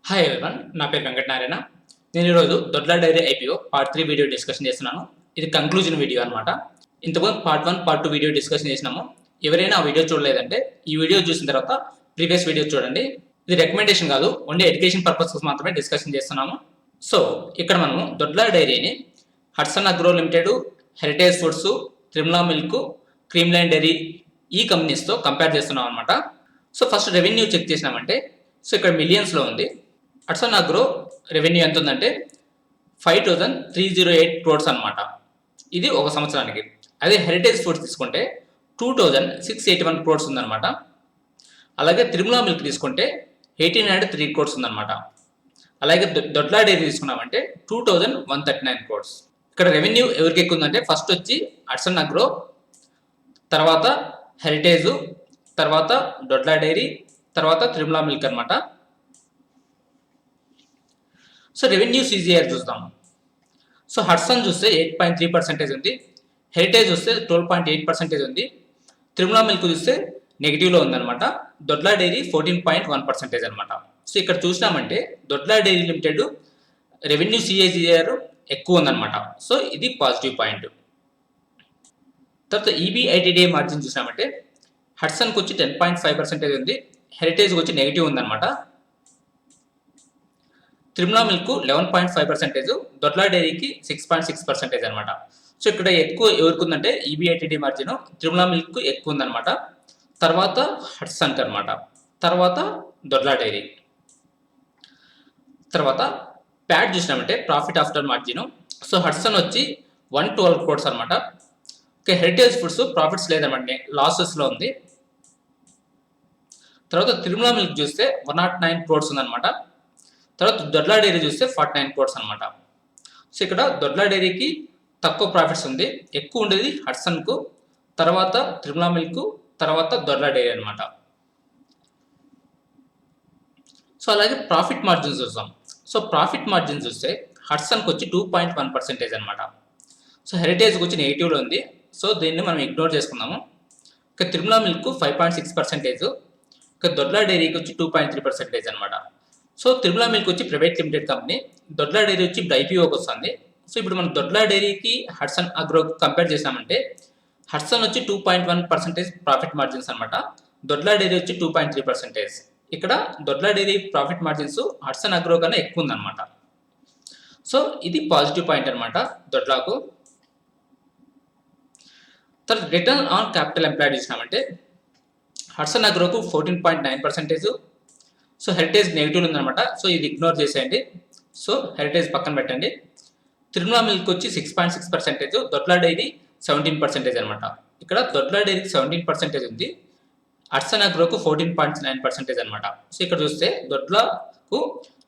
Hi everyone, నా పేరు వెంకటనారాయణ. నేను ఈరోజు Dodla dairy IPO part 3 video discussion చేస్తున్నాను. ఇది కంక్లూజన్ వీడియో అనమాట. ఇంతకుముందు పార్ట్ 1, పార్ట్ 2 వీడియో డిస్కషన్ చేసినాము. ఎవరైనా ఆ వీడియో చూడలేదంటే ఈ వీడియో చూసిన తర్వాత ప్రీవియస్ వీడియో చూడండి. ఇది రికమెండేషన్ కాదు, ఓన్లీ ఎడ్యుకేషన్ పర్పస్ కోసం మాత్రమే డిస్కషన్ చేస్తున్నాము. సో ఇక్కడ మనము దొడ్ల డైరీని Hudson Agro Limited, Heritage Foods, Tirumala Milk, Creamline Dairy ఈ కంపెనీస్తో కంపేర్ చేస్తున్నాం అనమాట. సో ఫస్ట్ రెవెన్యూ చెక్ చేసినామంటే సో ఇక్కడ మిలియన్స్లో ఉంది. హడ్సన్ అగ్రో రెవెన్యూ ఎంత ఉందంటే 5,308 crores అనమాట. ఇది ఒక సంవత్సరానికి. అదే హెరిటేజ్ ఫుడ్స్ తీసుకుంటే 2,681 crores ఉందన్నమాట. అలాగే త్రిములా మిల్క్ తీసుకుంటే 1,803 crores ఉందన్నమాట. అలాగే దొడ్లా డైరీ తీసుకున్నామంటే 2,139 crores. ఇక్కడ రెవెన్యూ ఎవరికి ఎక్కువ ఉందంటే ఫస్ట్ వచ్చి హడ్సన్ అగ్రో, తర్వాత హెరిటేజ్, తర్వాత దొడ్లా డైరీ, తర్వాత త్రిములా మిల్క్ అనమాట. సో రెవెన్యూ సిజిఆర్ చూద్దాం. సో హడ్సన్ చూస్తే 8.3% ఉంది, హెరిటేజ్ చూస్తే 12.8% ఉంది, త్రిములా మిల్క్ చూస్తే నెగిటివ్లో ఉందన్నమాట. దొడ్లా డైరీ 14.1% అనమాట. సో ఇక్కడ చూసినామంటే Dodla dairy limited revenue CAGR ఎక్కువ ఉందన్నమాట. సో ఇది పాజిటివ్ పాయింట్. తర్వాత ఈబిఐటిడిఐ మార్జిన్ చూసినామంటే హడ్సన్కి వచ్చి 10.5% ఉంది, హెరిటేజ్కి వచ్చి నెగిటివ్ ఉందన్నమాట. త్రిములా మిల్క్ 11.5%, దొడ్లా డైరీకి 6.6% అనమాట. సో ఇక్కడ ఎక్కువ ఎవరికి ఉందంటే ఈబిఐటిడి మార్జిన్ త్రిములా మిల్క్ ఎక్కువ ఉందన్నమాట, తర్వాత హడ్సన్కి అనమాట, తర్వాత దొడ్లా డైరీ. తర్వాత ప్యాట్ చూసినామంటే profit after margin. So Hudson వచ్చి 112 crores అనమాట. ఓకే, హెరిటేజ్ ఫుడ్స్ ప్రాఫిట్స్ లేదన్నమాట, లాసెస్లో ఉంది. తర్వాత త్రిములా మిల్క్ చూస్తే 109 crores ఉందన్నమాట. తర్వాత దొడ్లా డైరీ చూస్తే 49 crores అనమాట. సో ఇక్కడ దొడ్లా డైరీకి తక్కువ ప్రాఫిట్స్ ఉంది, ఎక్కువ ఉండేది హడ్సన్కు, తర్వాత త్రిములా మిల్క్, తర్వాత దొడ్లా డైరీ అనమాట. సో అలాగే ప్రాఫిట్ మార్జిన్స్ చూస్తాం. సో ప్రాఫిట్ మార్జిన్ చూస్తే హడ్సన్కి వచ్చి 2.1% అనమాట. సో హెరిటేజ్కి వచ్చి నెగిటివ్లో ఉంది, సో దీన్ని మనం ఇగ్నోర్ చేసుకుందాము. ఇక త్రిములా మిల్క్ 5.6%, ఇక దొడ్లా డైరీకి వచ్చి 2.3% అనమాట. సో త్రిములా మిల్క్ వచ్చి private limited company, Dodla dairy వచ్చి ఇప్పుడు ఐపీఓకి వస్తుంది. సో ఇప్పుడు మనం దొడ్లా డైరీకి హడ్సన్ అగ్రో కంపేర్ చేసామంటే హడ్సన్ వచ్చి 2.1% ప్రాఫిట్ మార్జిన్స్ అనమాట, దొడ్లా డైరీ వచ్చి 2.3%. ఇక్కడ Dodla dairy profit margins Hatsun Agro కన్నా ఎక్కువ ఉందన్నమాట. సో ఇది పాజిటివ్ పాయింట్ అనమాట దొడ్లాకు. తర్వాత రిటర్న్ ఆన్ క్యాపిటల్ ఎంప్లాయిడ్ చూసినామంటే హడ్సన్ అగ్రోకు 14.9%, సో హెరిటేజ్ నెగిటివ్ ఉందన్నమాట. సో ఇది ఇగ్నోర్ చేసేయండి, సో హెరిటేజ్ పక్కన పెట్టండి. త్రిములా మిల్క్ వచ్చి 6.6%, దొడ్లా డైరీ 17% అనమాట. ఇక్కడ దొడ్లా డైరీకి 17% ఉంది, హడ్సన్ అగ్రోకు 14.9% అనమాట. సో ఇక్కడ చూస్తే దొడ్లాకు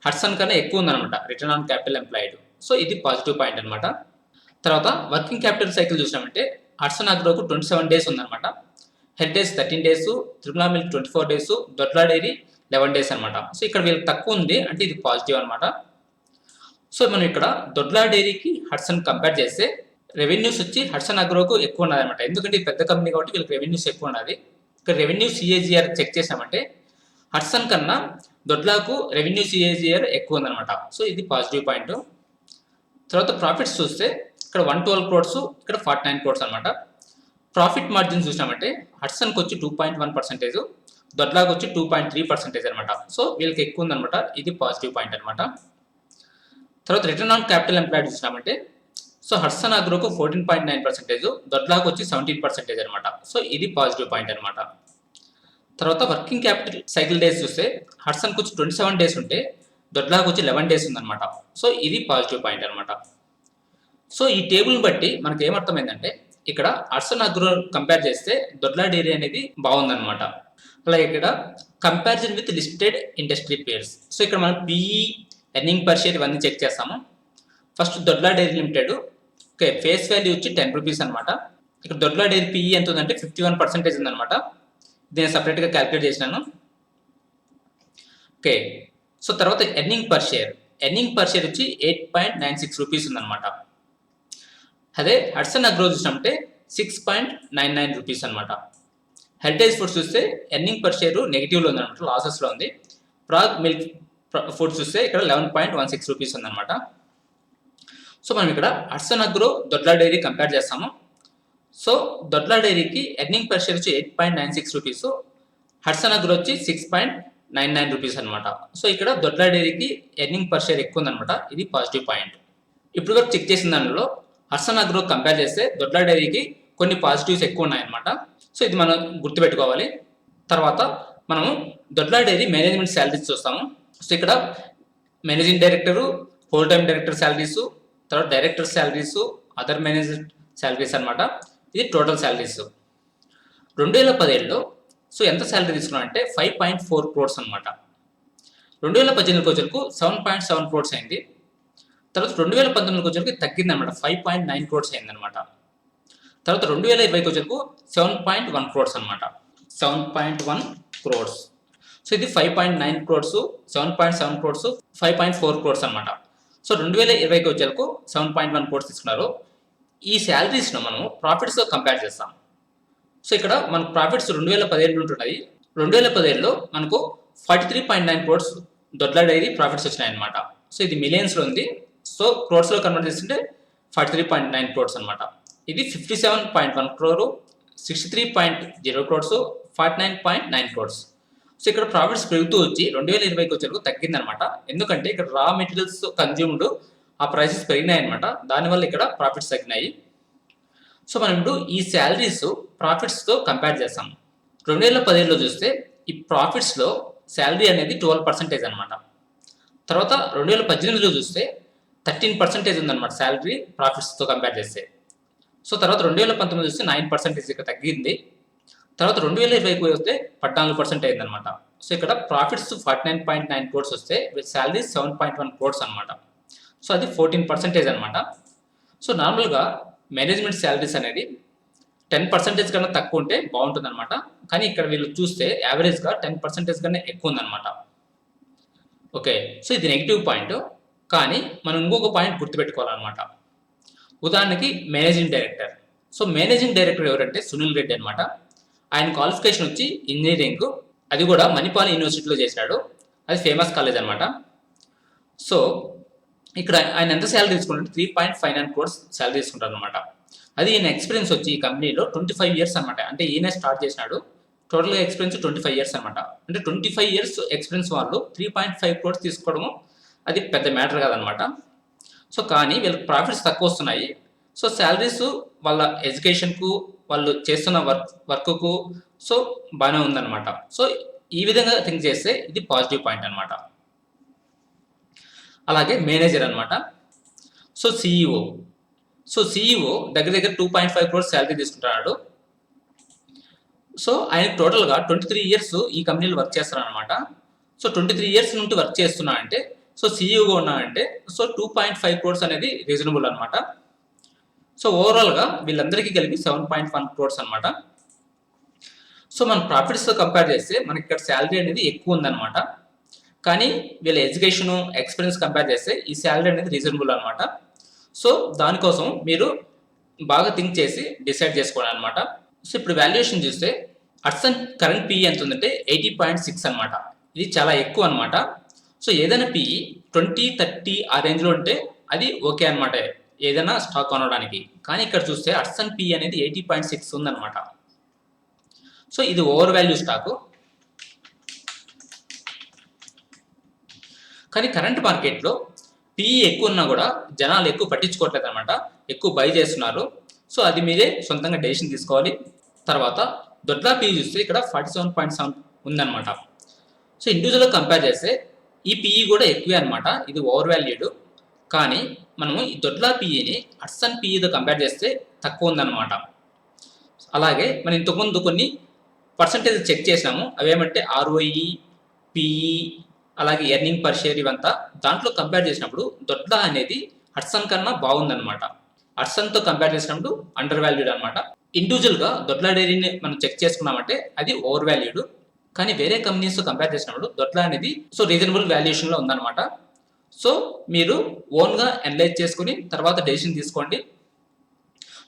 హడ్సన్ కన్నా ఎక్కువ ఉందన్నమాట return on capital employed. So ఇది పాజిటివ్ పాయింట్ అనమాట. తర్వాత వర్కింగ్ క్యాపిటల్ సైకిల్ చూసినామంటే హడ్సన్ అగ్రోకు 27 days ఉందన్నమాట, heritage 13 days, Tirumala milk 24 days, Dodla dairy 11 days అనమాట. సో ఇక్కడ వీళ్ళకి తక్కువ ఉంది అంటే ఇది పాజిటివ్ అనమాట. సో మనం ఇక్కడ దొడ్లా డైరీకి హడ్సన్ కంపేర్ చేస్తే రెవెన్యూస్ వచ్చి హడ్సన్ అగ్రోకు ఎక్కువ ఉన్నది అనమాట, ఎందుకంటే ఇది పెద్ద కంపెనీ కాబట్టి వీళ్ళకి రెవెన్యూస్ ఎక్కువ ఉన్నది. ఇక్కడ రెవెన్యూ సిఏజిఆర్ చెక్ చేసామంటే హడ్సన్ కన్నా దొడ్లాకు రెవెన్యూ సిఏజిఆర్ ఎక్కువ ఉందన్నమాట. సో ఇది పాజిటివ్ పాయింట్. తర్వాత ప్రాఫిట్స్ చూస్తే ఇక్కడ 112 crores, ఇక్కడ 49 crores అనమాట. ప్రాఫిట్ మార్జిన్ చూసినామంటే హడ్సన్కి వచ్చి 2.1%, దొడ్లాకు వచ్చి 2.3% అనమాట. సో వీళ్ళకి ఎక్కువ ఉందన్నమాట, ఇది పాజిటివ్ పాయింట్ అనమాట. తర్వాత రిటర్న్ ఆన్ క్యాపిటల్ ఎంప్లాయిడ్ చూసినామంటే సో హడ్సన్ అగ్రోకు 14.9%, దొడ్లాకు వచ్చి 17% అనమాట. సో ఇది పాజిటివ్ పాయింట్ అనమాట. తర్వాత వర్కింగ్ క్యాపిటల్ సైకిల్ డేస్ చూస్తే హడ్సన్కి వచ్చి 27 days ఉంటే దొడ్లాకు వచ్చి 11 days ఉందన్నమాట. సో ఇది పాజిటివ్ పాయింట్ అనమాట. సో ఈ టేబుల్ బట్టి మనకి ఏమర్థమైందంటే ఇక్కడ హడ్సన్ అగ్రో కంపేర్ చేస్తే దొడ్లా డైరీ అనేది బాగుందన్నమాట. అలాగే ఇక్కడ comparison with listed industry peers. So ఇక్కడ మనం పిఈ, ఎర్నింగ్ పర్ షేర్ ఇవన్నీ చెక్ చేస్తాము. First Dodla dairy limited, okay, face value వచ్చి 10 rupees అనమాట. ఇక్కడ దొడ్లా డైరీ పిఈ ఎంత ఉందంటే 51% ఉందన్నమాట. దీన్ని సపరేట్గా క్యాలిక్యులేట్ చేసినాను. ఓకే, సో తర్వాత ఎర్నింగ్ పర్ షేర్ వచ్చి 8.96 rupees ఉందన్నమాట. అదే హడ్సన్ అగ్రో చూసినామంటే 6.99 rupees అనమాట. హెరిటేజ్ ఫుడ్స్ చూస్తే ఎర్నింగ్ పర్ షేర్ నెగిటివ్లో ఉందన్నమాట, లాసెస్లో ఉంది. ప్రాగ్ మిల్క్ ఫుడ్ చూస్తే ఇక్కడ 11.16 రూపీస్ ఉందన్నమాట. సో మనం ఇక్కడ Hudson agro Dodla dairy compare చేస్తాము. సో దొడ్లా డైరీకి ఎర్నింగ్ పర్ షేర్ వచ్చి 8.96 రూపీస్, హట్సన్ అగ్రో వచ్చి 6.99 రూపీస్ అనమాట. సో ఇక్కడ దొడ్లా డైరీకి ఎర్నింగ్ పర్ షేర్ ఎక్కువ ఉందన్నమాట. ఇది పాజిటివ్ పాయింట్. ఇప్పుడు వరకు చెక్ చేసిన దానిలో హట్సన్ అగ్రో కంపేర్ చేస్తే దొడ్లా డైరీకి కొన్ని పాజిటివ్స్ ఎక్కువ ఉన్నాయన్నమాట. సో ఇది మనం గుర్తుపెట్టుకోవాలి. తర్వాత మనము దొడ్లా డైరీ మేనేజ్మెంట్ శాలరీస్ చూస్తాము. సో ఇక్కడ managing director, whole time director salaries, తర్వాత director salaries, other manager salaries అనమాట. ఇది టోటల్ శాలరీస్. 2017లో సో ఎంత శాలరీ తీసుకున్నారంటే 5.4 crores అనమాట. 2018 వచ్చేలకు 7.7 crores అయింది. తర్వాత 2019 వచ్చేలకు తగ్గింది అనమాట, 5.9 crores అయింది అనమాట. తర్వాత 2020 వచ్చేలకు 7.1 crores అనమాట, 7.1 crores. సో ఇది 5.9 crores, 7.7 crores, 5.4 crores అనమాట. సో 2020 వచ్చేలకు 7.1 crores తీసుకున్నారు. ఈ శాలరీస్ను మనం ప్రాఫిట్స్తో కంపేర్ చేస్తాం. సో ఇక్కడ మనకు ప్రాఫిట్స్ 2017 ఉంటున్నాయి. 2017లో మనకు 43.9 crores దొడ్లా డైరీ ప్రాఫిట్స్ వచ్చినాయి అనమాట. సో ఇది మిలియన్స్లో ఉంది. సో క్రోర్స్లో కన్వర్ట్ చేస్తుంటే 43.9 crores అనమాట. ఇది 57.1 crore, 63.0 crores, 49.9 crores. సో ఇక్కడ ప్రాఫిట్స్ పెరుగుతూ వచ్చి 2020 వచ్చేందుకు తగ్గిందనమాట. ఎందుకంటే ఇక్కడ రా మెటీరియల్స్ కన్జ్యూమ్డ్ ఆ ప్రైసెస్ పెరిగినాయి అనమాట. దానివల్ల ఇక్కడ ప్రాఫిట్స్ తగ్గినాయి. సో మనం ఇప్పుడు ఈ శాలరీస్ ప్రాఫిట్స్తో కంపేర్ చేస్తాం. 2017లో చూస్తే ఈ ప్రాఫిట్స్లో శాలరీ అనేది 12% అనమాట. తర్వాత 2018లో చూస్తే 13% ఉందన్నమాట శాలరీ ప్రాఫిట్స్తో కంపేర్ చేస్తే. సో తర్వాత 2019 చూస్తే 9% ఇక్కడ తగ్గింది. తర్వాత 2020 వస్తే 14% అయిందనమాట. సో ఇక్కడ ప్రాఫిట్స్ 49.9 crores వస్తే శాలరీ 7.1 crores అనమాట. సో అది 14% అనమాట. సో నార్మల్గా మేనేజ్మెంట్ శాలరీస్ అనేది 10% కన్నా తక్కువ ఉంటే బాగుంటుంది అనమాట. కానీ ఇక్కడ వీళ్ళు చూస్తే యావరేజ్గా 10% కన్నా ఎక్కువ ఉందన్నమాట. ఓకే, సో ఇది నెగిటివ్ పాయింట్. కానీ మనం ఇంకొక పాయింట్ గుర్తుపెట్టుకోవాలన్నమాట. ఉదాహరణకి managing director. So managing director ఎవరంటే సునీల్ రెడ్డి అనమాట. ఆయన క్వాలిఫికేషన్ వచ్చి ఇంజనీరింగ్, అది కూడా మణిపాల్ యూనివర్సిటీలో చేశాడు. అది ఫేమస్ కాలేజ్ అనమాట. సో ఇక్కడ ఆయన ఎంత శాలరీ తీసుకుంటే 3.59 crores శాలరీ తీసుకుంటారు అనమాట. అది ఈయన ఎక్స్పీరియన్స్ వచ్చి ఈ కంపెనీలో 25 years అనమాట. అంటే ఈయన స్టార్ట్ చేసినాడు. టోటల్గా ఎక్స్పీరియన్స్ 25 years అనమాట. అంటే 25 years ఎక్స్పీరియన్స్ వాళ్ళు 3.5 crores తీసుకోవడము అది పెద్ద మ్యాటర్ కాదనమాట. సో కానీ వీళ్ళకి ప్రాఫిట్స్ తక్కువ వస్తున్నాయి. సో శాలరీస్ వాళ్ళ ఎడ్యుకేషన్కు, వాళ్ళు చేస్తున్న వర్క్కు సో బాగానే ఉందన్నమాట. సో ఈ విధంగా థింక్ చేస్తే ఇది పాజిటివ్ పాయింట్ అనమాట. అలాగే మేనేజర్ అనమాట. So CEO. సో సిఇఓ దగ్గర దగ్గర 2.5 crores శాలరీ తీసుకుంటున్నాడు. సో ఆయన టోటల్గా 23 years ఈ కంపెనీలో వర్క్ చేస్తారనమాట. సో 23 years నుండి వర్క్ చేస్తున్నా అంటే, సో సిఇఓగా ఉన్నాడంటే సో 2.5 crores అనేది రీజనబుల్ అనమాట. సో ఓవరాల్గా వీళ్ళందరికీ కలిపి 7.1 crores అనమాట. సో మన ప్రాఫిట్స్తో కంపేర్ చేస్తే మనకి ఇక్కడ శాలరీ అనేది ఎక్కువ ఉందన్నమాట. కానీ వీళ్ళ ఎడ్యుకేషను, ఎక్స్పీరియన్స్ కంపేర్ చేస్తే ఈ శాలరీ అనేది రీజనబుల్ అనమాట. సో దానికోసం మీరు బాగా థింక్ చేసి డిసైడ్ చేసుకోవాలి అనమాట. సో ఇప్పుడు వాల్యుయేషన్ చూస్తే హట్సన్ కరెంట్ పిఈ ఎంత ఉందంటే 80.6 అనమాట. ఇది చాలా ఎక్కువ అనమాట. సో ఏదైనా పిఈ 20, 30 ఆ రేంజ్లో ఉంటే అది ఓకే అనమాట, ఏదైనా స్టాక్ కొనడానికి. కానీ ఇక్కడ చూస్తే హట్సన్ పిఈ అనేది 80.6 ఉందన్నమాట. సో ఇది ఓవర్ వాల్యూ స్టాకు. కానీ కరెంట్ మార్కెట్లో పిఈ ఎక్కువ ఉన్నా కూడా జనాలు ఎక్కువ పట్టించుకోవట్లేదు అనమాట, ఎక్కువ బై చేస్తున్నారు. సో అది మీరే సొంతంగా డెసిషన్ తీసుకోవాలి. తర్వాత దొడ్లా పిఈ చూస్తే ఇక్కడ 47.7 ఉందన్నమాట. సో ఇండివిజువల్గా కంపేర్ చేస్తే ఈ పిఈ కూడా ఎక్కువే అనమాట, ఇది ఓవర్ వాల్యూడ్. కానీ మనము ఈ దొడ్లా పిఈని హట్సన్ పిఈతో కంపేర్ చేస్తే తక్కువ ఉందన్నమాట. అలాగే మనం ఇంతకుముందు కొన్ని పర్సంటేజ్ చెక్ చేసినాము. అవేమంటే ఆర్ఓఈ, పిఈ, అలాగే ఎర్నింగ్ పర్ షేర్, ఇవంతా దాంట్లో కంపేర్ చేసినప్పుడు దొడ్లా అనేది హట్సన్ కన్నా బాగుందన్నమాట. హట్సన్తో కంపేర్ చేసినప్పుడు అండర్ వాల్యూడ్ అనమాట. ఇండివిజువల్గా దొడ్లా డైరీని మనం చెక్ చేసుకున్నామంటే అది ఓవర్ వాల్యూడ్. కానీ వేరే కంపెనీస్తో కంపేర్ చేసినప్పుడు దొడ్లా అనేది సో రీజనబుల్ వాల్యుయేషన్లో ఉందన్నమాట. సో మీరు ఓన్గా అనలైజ్ చేసుకుని తర్వాత డెసిషన్ తీసుకోండి.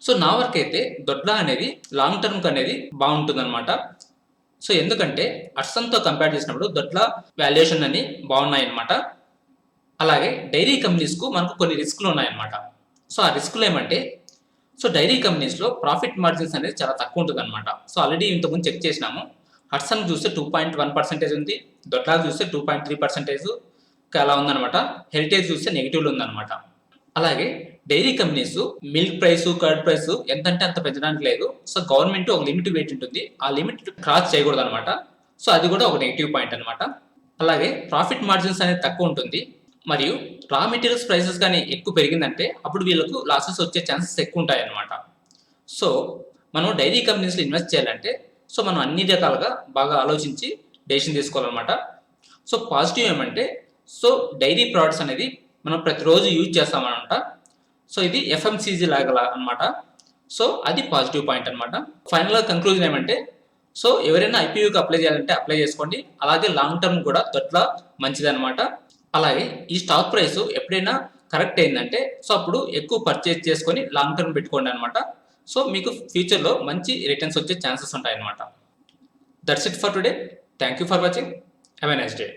సో నా వరకు అయితే దొడ్లా అనేది లాంగ్ టర్మ్కి అనేది బాగుంటుంది అనమాట. సో ఎందుకంటే హట్సన్తో కంపేర్ చేసినప్పుడు దొడ్ల వాల్యుయేషన్ అని బాగున్నాయి అనమాట. అలాగే డైరీ కంపెనీస్కు మనకు కొన్ని రిస్కులు ఉన్నాయన్నమాట. సో ఆ రిస్కులు ఏమంటే, సో డైరీ కంపెనీస్లో ప్రాఫిట్ మార్జిన్స్ అనేది చాలా తక్కువ ఉంటుంది అనమాట. సో ఆల్రెడీ ఇంతకుముందు చెక్ చేసినాము. హట్సన్ చూస్తే 2.1% ఉంది, దొడ్లాకు చూస్తే 2.3% అలా ఉందన్నమాట. హెరిటేజ్ చూస్తే నెగిటివ్లో ఉందన్నమాట. అలాగే dairy companies milk price, curd price ఎంతంటే అంత పెంచడానికి లేదు. సో గవర్నమెంట్ ఒక లిమిట్ వెయిట్ ఉంటుంది, ఆ లిమిట్ క్రాస్ చేయకూడదు అనమాట. సో అది కూడా ఒక నెగిటివ్ పాయింట్ అనమాట. అలాగే ప్రాఫిట్ మార్జిన్స్ అనేది తక్కువ ఉంటుంది, మరియు రా మెటీరియల్స్ ప్రైసెస్ కానీ ఎక్కువ పెరిగిందంటే అప్పుడు వీళ్ళకు లాసెస్ వచ్చే ఛాన్సెస్ ఎక్కువ ఉంటాయి అన్నమాట. సో మనం డైరీ కంపెనీస్లో ఇన్వెస్ట్ చేయాలంటే సో మనం అన్ని రకాలుగా బాగా ఆలోచించి డెసిషన్ తీసుకోవాలన్నమాట. సో పాజిటివ్ ఏమంటే, సో డైరీ ప్రోడక్ట్స్ అనేది మనం ప్రతిరోజు యూజ్ చేస్తామన్నమాట. సో ఇది ఎఫ్ఎంసీజీ లాగా అనమాట. సో అది పాజిటివ్ పాయింట్ అనమాట. ఫైనల్గా కంక్లూజన్ ఏమంటే, సో ఎవరైనా ఐపీయూకి అప్లై చేయాలంటే అప్లై చేసుకోండి. అలాగే లాంగ్ టర్మ్ కూడా దొడ్ల మంచిదన్నమాట. అలాగే ఈ స్టాక్ ప్రైస్ ఎప్పుడైనా కరెక్ట్ అయిందంటే సో అప్పుడు ఎక్కువ పర్చేజ్ చేసుకొని లాంగ్ టర్మ్ పెట్టుకోండి అనమాట. సో మీకు ఫ్యూచర్లో మంచి రిటర్న్స్ వచ్చే ఛాన్సెస్ ఉంటాయి అనమాట. That's it for today. Thank you for watching. Have a nice day.